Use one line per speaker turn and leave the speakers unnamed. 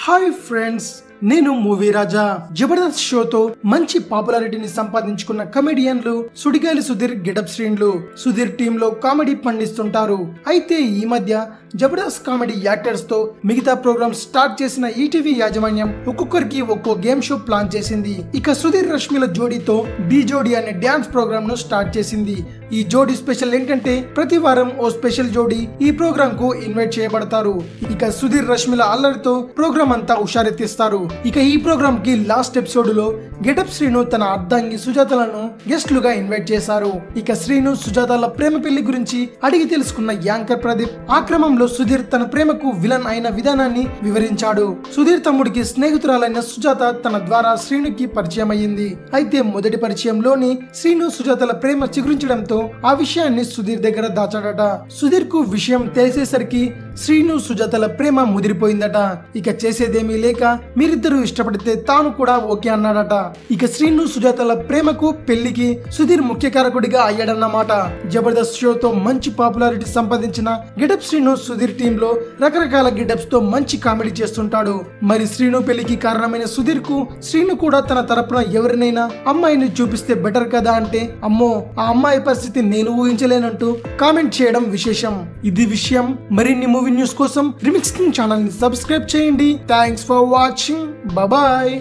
Hi friends, నేను movie రాజా. జబర్దస్త్ షోతో మంచి పాపులారిటీని సంపాదించుకున్న కమెడియన్లు సుడిగాలి సుధీర్, గెటప్ శ్రీనులు. సుధీర్ టీమ్ లో కామెడీ పండిస్తుంటారు. అయితే ఈ మధ్య జబర్దస్త్ కామెడీ యాక్టర్స్ తో మిగతా ప్రోగ్రామ్స్ స్టార్ట్ చేసిన ఈటీవీ యాజమాన్యం ఒక్కొక్కరికి ఒక్కో గేమ్ షో ప్లాన్ చేసింది. ఇక సుధీర్ రష్మిల జోడీతో బి జోడీ అనే డ్యాన్స్ ప్రోగ్రామ్ ను స్టార్ట్ చేసింది. ఈ జోడీ స్పెషల్ ఏంటంటే ప్రతి వారం ఓ స్పెషల్ జోడీ ఈ ప్రోగ్రామ్ కు ఇన్వైట్ చేయబడతారు. ఇక సుధీర్ రష్మిల అల్లరితో ప్రోగ్రామ్ అంతా హుషారెత్తిస్తారు. ఇక ఈ ప్రోగ్రామ్ కి లాస్ట్ ఎపిసోడ్ లో గెటప్ శ్రీను తన అర్ధాంగి సుజాతలను గెస్ట్లుగా ఇన్వైట్ చేశారు. ఇక శ్రీను సుజాతల ప్రేమ పెళ్లి గురించి అడిగి తెలుసుకున్న యాంకర్ ప్రదీప్ ఆ క్రమంలో సుధీర్ తన ప్రేమకు విలన్ అయిన విధానాన్ని వివరించాడు. సుధీర్ తమ్ముడికి స్నేహితురాలైన సుజాత తన ద్వారా శ్రీనుకి పరిచయం అయ్యింది. అయితే మొదటి పరిచయంలోని శ్రీను సుజాతల ప్రేమ చిగురించడంతో ఆ విషయాన్ని సుధీర్ దగ్గర దాచాడట. సుధీర్ కు విషయం తెలిసేసరికి శ్రీను సుజాతల ప్రేమ ముదిరిపోయిందట. ఇక చేసేదేమీ లేక మీరిద్దరూ ఇష్టపడితే తాను కూడా ఓకే అన్నాడట. ఇక శ్రీను సుజాతల ప్రేమకు పెళ్లికి సుధీర్ ముఖ్య కారకుడిగా అయ్యాడన్నమాట. జబర్దస్త్ షోతో మంచి పాపులారిటీ సంపాదించిన గెటప్ శ్రీను సుధీర్ టీమ్ లో రకరకాల గెటప్స్ తో మంచి కామెడీ చేస్తుంటాడు. మరి శ్రీను పెళ్లికి కారణమైన సుధీర్ కు శ్రీను కూడా తన తరపున ఎవరినైనా అమ్మాయిని చూపిస్తే బెటర్ కదా అంటే, అమ్మో ఆ అమ్మాయి పరిస్థితి నేను ఊహించలేనంటూ కామెంట్ చేయడం విశేషం. ఇది విషయం. మరిన్ని మూవీ న్యూస్ కోసం రిమిక్స్ కింగ్ ఛానల్ ని సబ్స్క్రైబ్ చేయండి. Thanks for watching. బాయ్.